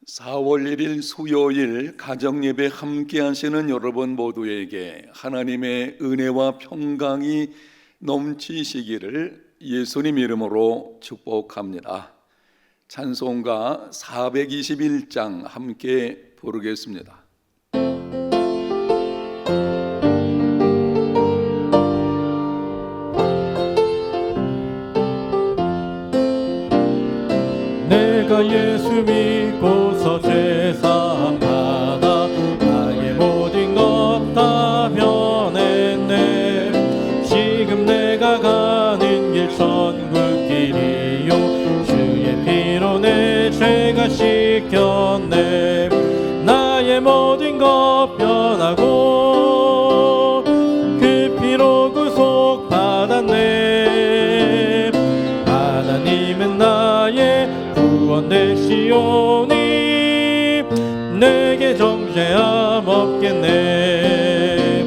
4월 1일 수요일 가정예배 함께 하시는 여러분 모두에게 하나님의 은혜와 평강이 넘치시기를 예수님 이름으로 축복합니다. 찬송가 421장 함께 부르겠습니다. 내가 예수 믿고서 죄사함 받아 나의 모든 것 다 변했네. 지금 내가 가는 길 천국길이요 주의 피로 내 죄가 씻겼네. 나의 모든 것 변하고 그 피로 구속 받았네. 하나님은 나의 구원 되시오니 내게 정죄함 없겠네.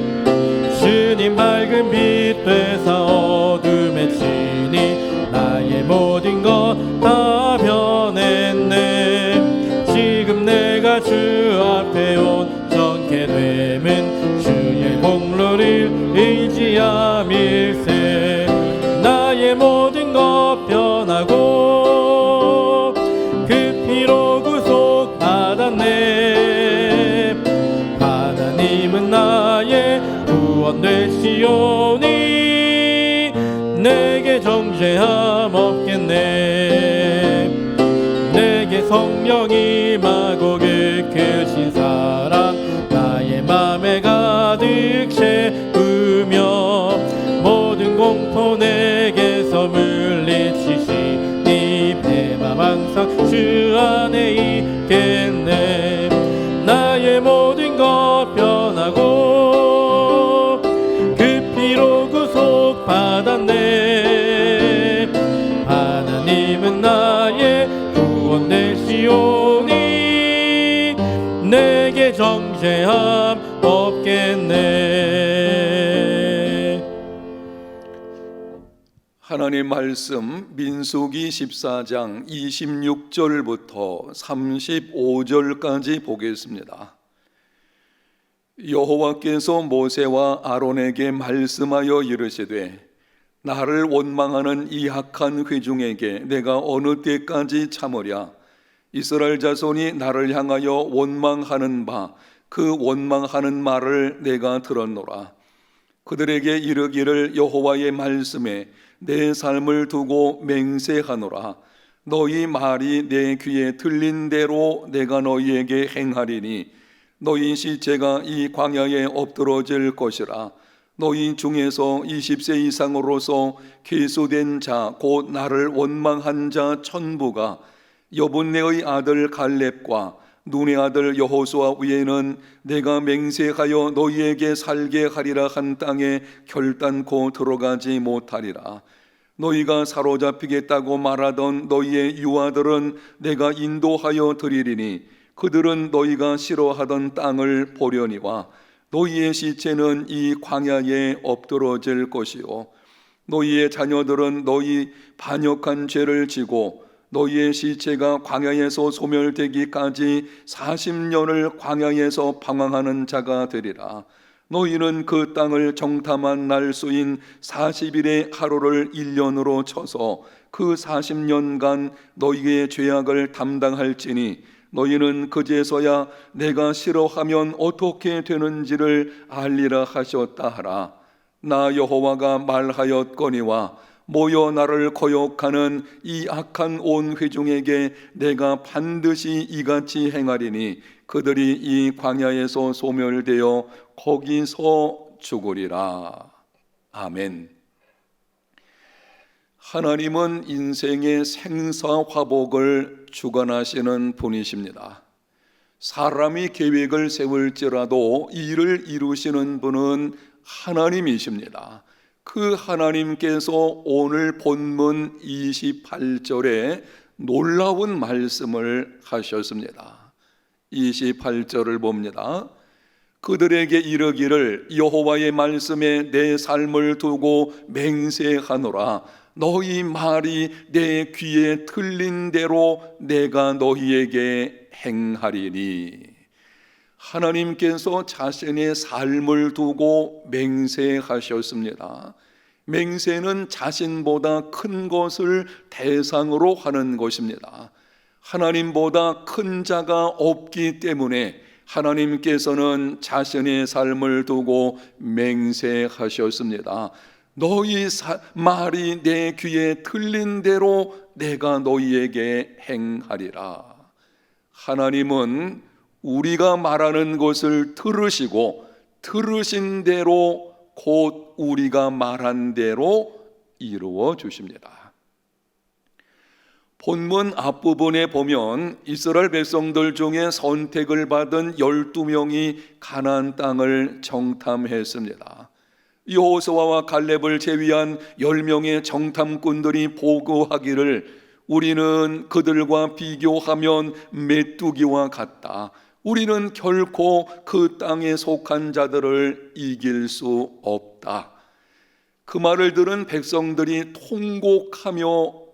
주님 밝은 빛 되사 어둠에 치니 나의 모든 것 다 변했네. 지금 내가 주 앞에 온전케 됨은 주의 공로를 의지함일세. 나의 모든 것 변하고 그 피로 구속 받았네. 하나님은 나의 구원 되시오니 내게 정죄함 없겠네. 내게 성령이 임하고 그 크신 사랑 나의 맘에 가득 채우며 모든 공포 내게서 물리치시니 내 맘 항상 주 안에 있겠네. 나의 모든 것 변하고 그 피로 구속 받았네. 하나님은 나의 구원 되시오니 내게 정죄함 없겠네. 하나님 말씀 민수기 14장 26절부터 35절까지 보겠습니다. 여호와께서 모세와 아론에게 말씀하여 이르시되 나를 원망하는 이 악한 회중에게 내가 어느 때까지 참으랴. 이스라엘 자손이 나를 향하여 원망하는 바 그 원망하는 말을 내가 들었노라. 그들에게 이르기를 여호와의 말씀에 내 삶을 두고 맹세하노라. 너희 말이 내 귀에 들린 대로 내가 너희에게 행하리니 너희 시체가 이 광야에 엎드러질 것이라. 너희 중에서 20세 이상으로서 계수된 자 곧 나를 원망한 자 천부가 여분네의 아들 갈렙과 눈의 아들 여호수아 위에는 내가 맹세하여 너희에게 살게 하리라 한 땅에 결단코 들어가지 못하리라. 너희가 사로잡히겠다고 말하던 너희의 유아들은 내가 인도하여 드리리니 그들은 너희가 싫어하던 땅을 보려니와 너희의 시체는 이 광야에 엎드러질 것이요 너희의 자녀들은 너희 반역한 죄를 지고 너희의 시체가 광야에서 소멸되기까지 40년을 광야에서 방황하는 자가 되리라. 너희는 그 땅을 정탐한 날 수인 40일의 하루를 1년으로 쳐서 그 40년간 너희의 죄악을 담당할지니 너희는 그제서야 내가 싫어하면 어떻게 되는지를 알리라 하셨다 하라. 나 여호와가 말하였거니와 모여 나를 거역하는 이 악한 온 회중에게 내가 반드시 이같이 행하리니 그들이 이 광야에서 소멸되어 거기서 죽으리라. 아멘. 하나님은 인생의 생사화복을 주관하시는 분이십니다. 사람이 계획을 세울지라도 이를 이루시는 분은 하나님이십니다. 그 하나님께서 오늘 본문 28절에 놀라운 말씀을 하셨습니다. 28절을 봅니다. 그들에게 이르기를 여호와의 말씀에 내 삶을 두고 맹세하노라. 너희 말이 내 귀에 들린 대로 내가 너희에게 행하리니. 하나님께서 자신의 삶을 두고 맹세하셨습니다. 맹세는 자신보다 큰 것을 대상으로 하는 것입니다. 하나님보다 큰 자가 없기 때문에 하나님께서는 자신의 삶을 두고 맹세하셨습니다. 너희 말이 내 귀에 들린 대로 내가 너희에게 행하리라. 하나님은 우리가 말하는 것을 들으시고 들으신 대로 곧 우리가 말한 대로 이루어 주십니다. 본문 앞부분에 보면 이스라엘 백성들 중에 선택을 받은 12명이 가나안 땅을 정탐했습니다. 여호수아와 갈렙을 제위한 10명의 정탐꾼들이 보고하기를 우리는 그들과 비교하면 메뚜기와 같다. 우리는 결코 그 땅에 속한 자들을 이길 수 없다. 그 말을 들은 백성들이 통곡하며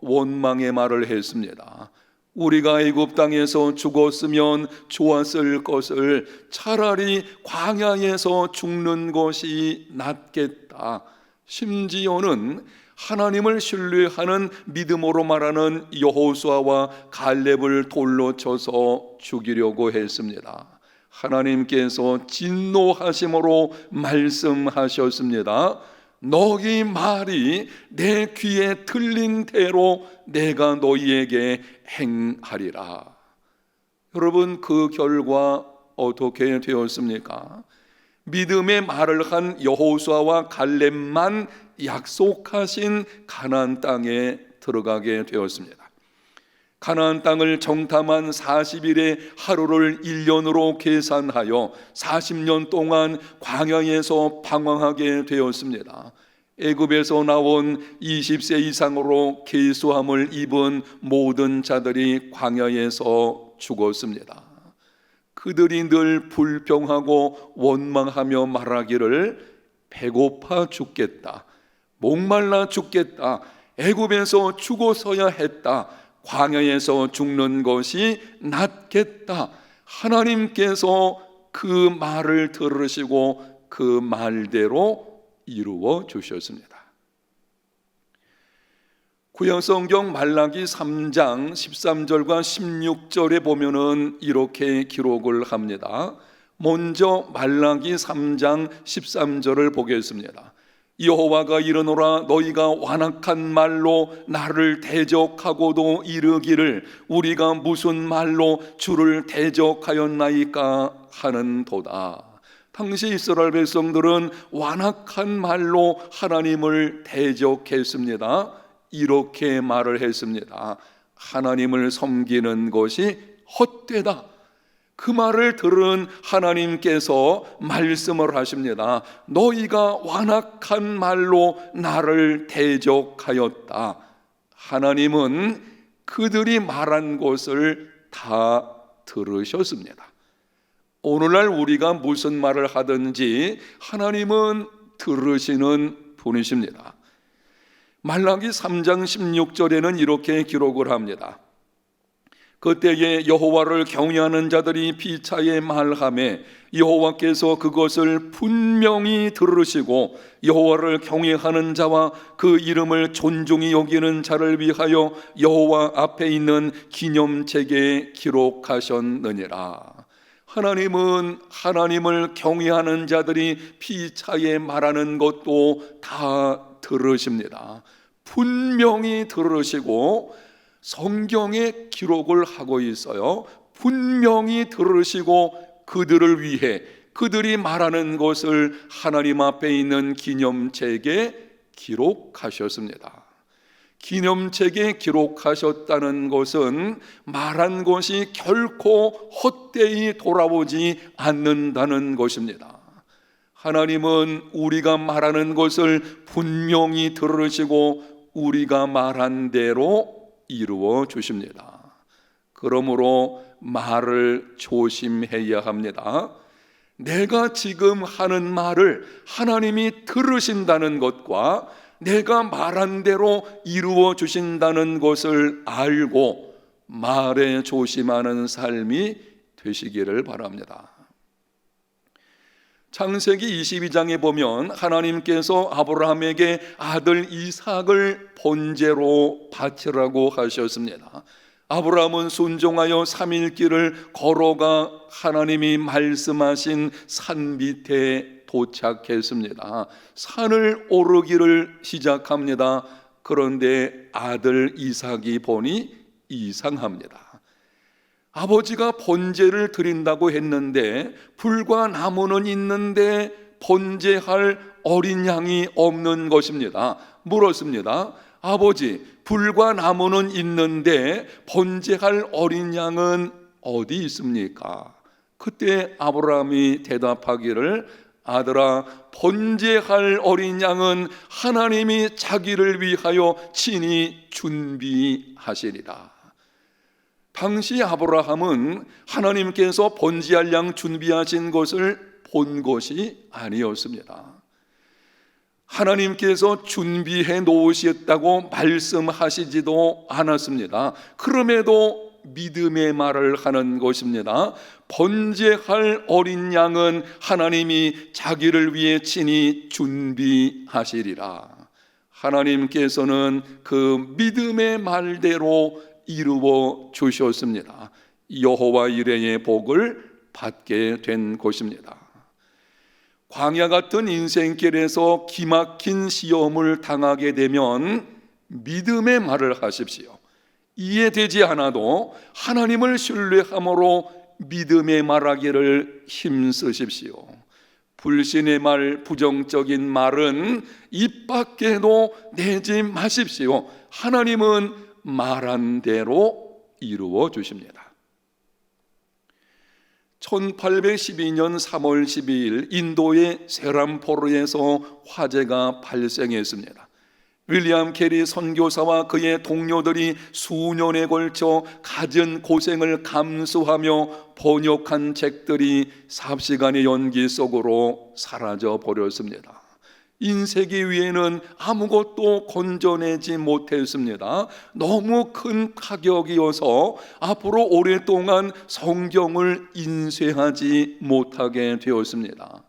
원망의 말을 했습니다. 우리가 애굽 땅에서 죽었으면 좋았을 것을 차라리 광야에서 죽는 것이 낫겠다. 심지어는 하나님을 신뢰하는 믿음으로 말하는 여호수아와 갈렙을 돌로 쳐서 죽이려고 했습니다. 하나님께서 진노하심으로 말씀하셨습니다. 너희 말이 내 귀에 들린 대로 내가 너희에게 행하리라. 여러분, 그 결과 어떻게 되었습니까? 믿음의 말을 한 여호수아와 갈렙만 약속하신 가나안 땅에 들어가게 되었습니다. 가나안 땅을 정탐한 40일의 하루를 1년으로 계산하여 40년 동안 광야에서 방황하게 되었습니다. 애굽에서 나온 20세 이상으로 계수함을 입은 모든 자들이 광야에서 죽었습니다. 그들이 늘 불평하고 원망하며 말하기를 배고파 죽겠다, 목말라 죽겠다, 애굽에서 죽어서야 했다, 광야에서 죽는 것이 낫겠다. 하나님께서 그 말을 들으시고 그 말대로 이루어 주셨습니다. 구약성경 말라기 3장 13절과 16절에 보면은 이렇게 기록을 합니다. 먼저 말라기 3장 13절을 보겠습니다. 여호와가 이르노라, 너희가 완악한 말로 나를 대적하고도 이르기를 우리가 무슨 말로 주를 대적하였나이까 하는도다. 당시 이스라엘 백성들은 완악한 말로 하나님을 대적했습니다. 이렇게 말을 했습니다. 하나님을 섬기는 것이 헛되다. 그 말을 들은 하나님께서 말씀을 하십니다. 너희가 완악한 말로 나를 대적하였다. 하나님은 그들이 말한 것을 다 들으셨습니다. 오늘날 우리가 무슨 말을 하든지 하나님은 들으시는 분이십니다. 말라기 3장 16절에는 이렇게 기록을 합니다. 그때에 여호와를 경외하는 자들이 피차에 말하매 여호와께서 그것을 분명히 들으시고 여호와를 경외하는 자와 그 이름을 존중히 여기는 자를 위하여 여호와 앞에 있는 기념책에 기록하셨느니라. 하나님은 하나님을 경외하는 자들이 피차에 말하는 것도 다 들으십니다. 분명히 들으시고 성경에 기록을 하고 있어요. 분명히 들으시고 그들을 위해 그들이 말하는 것을 하나님 앞에 있는 기념책에 기록하셨습니다. 기념책에 기록하셨다는 것은 말한 것이 결코 헛되이 돌아오지 않는다는 것입니다. 하나님은 우리가 말하는 것을 분명히 들으시고 우리가 말한 대로 이루어 주십니다. 그러므로 말을 조심해야 합니다. 내가 지금 하는 말을 하나님이 들으신다는 것과 내가 말한 대로 이루어 주신다는 것을 알고 말에 조심하는 삶이 되시기를 바랍니다. 창세기 22장에 보면 하나님께서 아브라함에게 아들 이삭을 번제로 바치라고 하셨습니다. 아브라함은 순종하여 3일 길을 걸어가 하나님이 말씀하신 산 밑에 도착했습니다. 산을 오르기를 시작합니다. 그런데 아들 이삭이 보니 이상합니다. 아버지가 번제를 드린다고 했는데 불과 나무는 있는데 번제할 어린 양이 없는 것입니다. 물었습니다. 아버지, 불과 나무는 있는데 번제할 어린 양은 어디 있습니까? 그때 아브라함이 대답하기를 아들아, 번제할 어린 양은 하나님이 자기를 위하여 친히 준비하시리라. 당시 아브라함은 하나님께서 번제할 양 준비하신 것을 본 것이 아니었습니다. 하나님께서 준비해 놓으셨다고 말씀하시지도 않았습니다. 그럼에도 믿음의 말을 하는 것입니다. 번제할 어린 양은 하나님이 자기를 위해 친히 준비하시리라. 하나님께서는 그 믿음의 말대로 이루어 주셨습니다. 여호와 이레의 복을 받게 된 것입니다. 광야 같은 인생길에서 기막힌 시험을 당하게 되면 믿음의 말을 하십시오. 이해되지 않아도 하나님을 신뢰함으로 믿음의 말하기를 힘쓰십시오. 불신의 말, 부정적인 말은 입 밖에도 내지 마십시오. 하나님은 말한 대로 이루어 주십니다. 1812년 3월 12일 인도의 세람포르에서 화재가 발생했습니다. 윌리엄 캐리 선교사와 그의 동료들이 수년에 걸쳐 갖은 고생을 감수하며 번역한 책들이 삽시간의 연기 속으로 사라져 버렸습니다. 인쇄기 위에는 아무것도 건져내지 못했습니다. 너무 큰 가격이어서 앞으로 오랫동안 성경을 인쇄하지 못하게 되었습니다.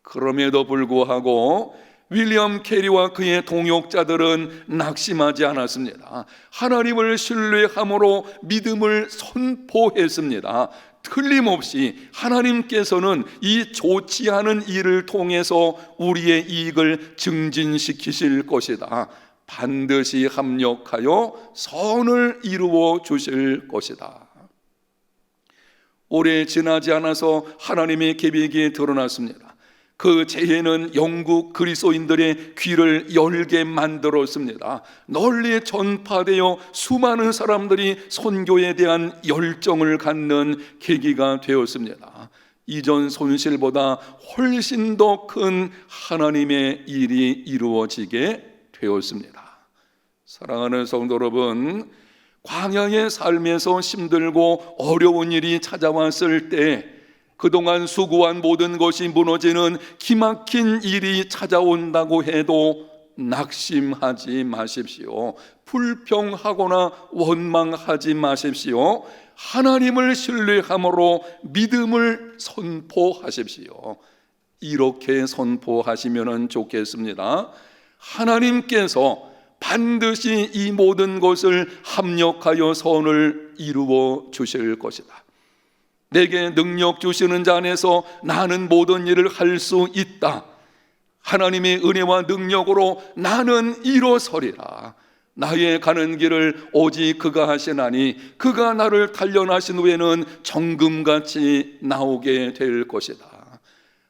그럼에도 불구하고 윌리엄 캐리와 그의 동역자들은 낙심하지 않았습니다. 하나님을 신뢰함으로 믿음을 선포했습니다. 틀림없이 하나님께서는 이 좋지 않은 일을 통해서 우리의 이익을 증진시키실 것이다. 반드시 합력하여 선을 이루어 주실 것이다. 오래 지나지 않아서 하나님의 계획이 드러났습니다. 그 재해는 영국 그리스도인들의 귀를 열게 만들었습니다. 널리 전파되어 수많은 사람들이 선교에 대한 열정을 갖는 계기가 되었습니다. 이전 손실보다 훨씬 더 큰 하나님의 일이 이루어지게 되었습니다. 사랑하는 성도 여러분, 광야의 삶에서 힘들고 어려운 일이 찾아왔을 때 그동안 수고한 모든 것이 무너지는 기막힌 일이 찾아온다고 해도 낙심하지 마십시오. 불평하거나 원망하지 마십시오. 하나님을 신뢰함으로 믿음을 선포하십시오. 이렇게 선포하시면 좋겠습니다. 하나님께서 반드시 이 모든 것을 합력하여 선을 이루어 주실 것이다. 내게 능력 주시는 자 안에서 나는 모든 일을 할 수 있다. 하나님의 은혜와 능력으로 나는 일어서리라. 나의 가는 길을 오직 그가 하시나니 그가 나를 단련하신 후에는 정금같이 나오게 될 것이다.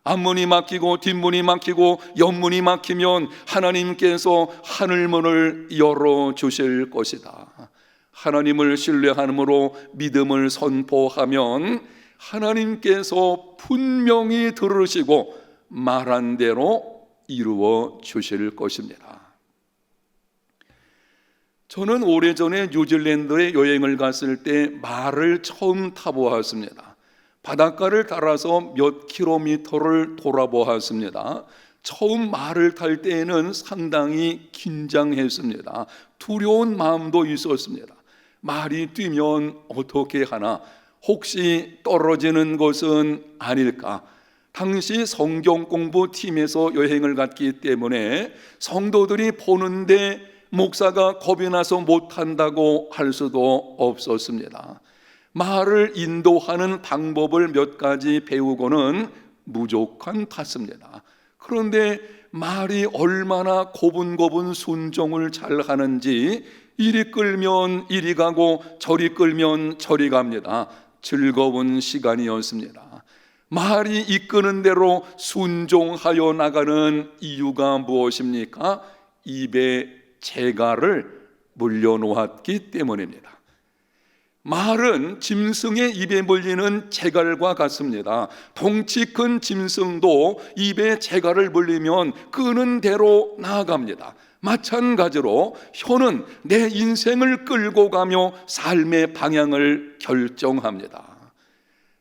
앞문이 막히고 뒷문이 막히고 옆문이 막히면 하나님께서 하늘문을 열어주실 것이다. 하나님을 신뢰함으로 믿음을 선포하면 하나님께서 분명히 들으시고 말한 대로 이루어 주실 것입니다. 저는 오래전에 뉴질랜드에 여행을 갔을 때 말을 처음 타보았습니다. 바닷가를 따라서 몇 킬로미터를 돌아보았습니다. 처음 말을 탈 때에는 상당히 긴장했습니다. 두려운 마음도 있었습니다. 말이 뛰면 어떻게 하나? 혹시 떨어지는 것은 아닐까? 당시 성경 공부팀에서 여행을 갔기 때문에 성도들이 보는데 목사가 겁이 나서 못한다고 할 수도 없었습니다. 말을 인도하는 방법을 몇 가지 배우고는 무조건 탔습니다. 그런데 말이 얼마나 고분고분 순종을 잘 하는지 이리 끌면 이리 가고 저리 끌면 저리 갑니다. 즐거운 시간이었습니다. 말이 이끄는 대로 순종하여 나가는 이유가 무엇입니까? 입에 재갈을 물려놓았기 때문입니다. 말은 짐승의 입에 물리는 재갈과 같습니다. 덩치 큰 짐승도 입에 재갈을 물리면 끄는 대로 나아갑니다. 마찬가지로 혀는 내 인생을 끌고 가며 삶의 방향을 결정합니다.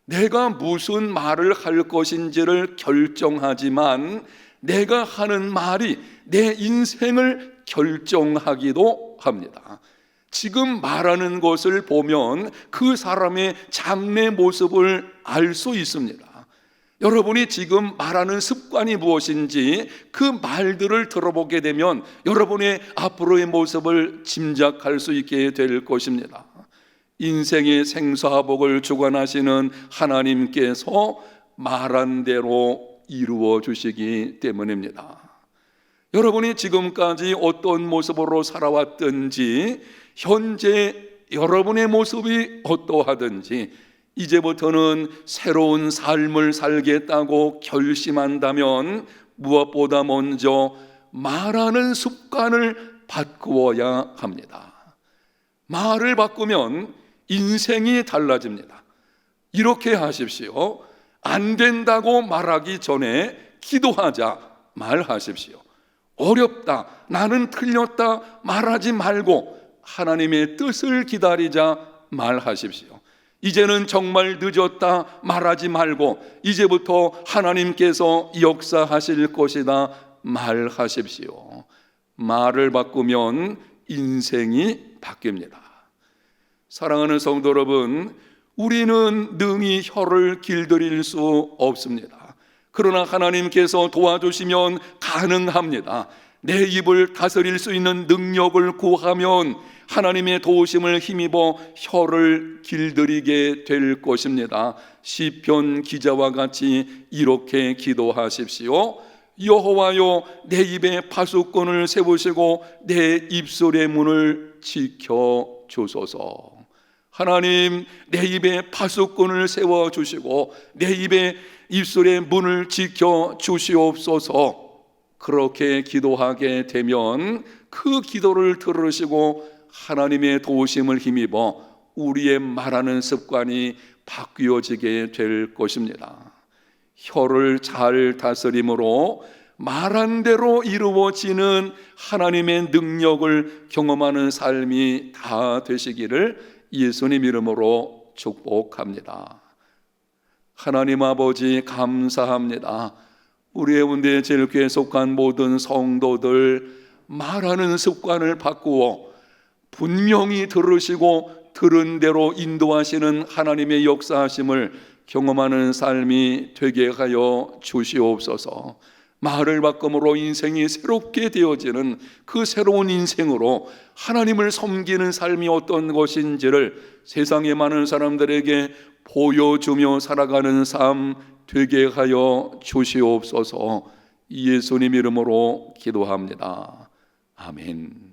내가 무슨 말을 할 것인지를 결정하지만 내가 하는 말이 내 인생을 결정하기도 합니다. 지금 말하는 것을 보면 그 사람의 장래 모습을 알 수 있습니다. 여러분이 지금 말하는 습관이 무엇인지 그 말들을 들어보게 되면 여러분의 앞으로의 모습을 짐작할 수 있게 될 것입니다. 인생의 생사복을 주관하시는 하나님께서 말한 대로 이루어 주시기 때문입니다. 여러분이 지금까지 어떤 모습으로 살아왔든지 현재 여러분의 모습이 어떠하든지 이제부터는 새로운 삶을 살겠다고 결심한다면 무엇보다 먼저 말하는 습관을 바꾸어야 합니다. 말을 바꾸면 인생이 달라집니다. 이렇게 하십시오. 안 된다고 말하기 전에 기도하자 말하십시오. 어렵다, 나는 틀렸다 말하지 말고 하나님의 뜻을 기다리자 말하십시오. 이제는 정말 늦었다 말하지 말고 이제부터 하나님께서 역사하실 것이다 말하십시오. 말을 바꾸면 인생이 바뀝니다. 사랑하는 성도 여러분, 우리는 능히 혀를 길들일 수 없습니다. 그러나 하나님께서 도와주시면 가능합니다. 내 입을 다스릴 수 있는 능력을 구하면 하나님의 도우심을 힘입어 혀를 길들이게 될 것입니다. 시편 기자와 같이 이렇게 기도하십시오. 여호와여, 내 입에 파수꾼을 세우시고 내 입술의 문을 지켜주소서. 하나님, 내 입에 파수꾼을 세워주시고 내 입에 입술의 문을 지켜주시옵소서. 그렇게 기도하게 되면 그 기도를 들으시고 하나님의 도우심을 힘입어 우리의 말하는 습관이 바뀌어지게 될 것입니다. 혀를 잘 다스림으로 말한 대로 이루어지는 하나님의 능력을 경험하는 삶이 다 되시기를 예수님 이름으로 축복합니다. 하나님 아버지 감사합니다. 우리의 운대 제일교회에 속한 모든 성도들 말하는 습관을 바꾸어 분명히 들으시고 들은 대로 인도하시는 하나님의 역사하심을 경험하는 삶이 되게 하여 주시옵소서. 말을 바꿈으로 인생이 새롭게 되어지는 그 새로운 인생으로 하나님을 섬기는 삶이 어떤 것인지를 세상의 많은 사람들에게 보여주며 살아가는 삶 되게 하여 주시옵소서. 예수님 이름으로 기도합니다. 아멘.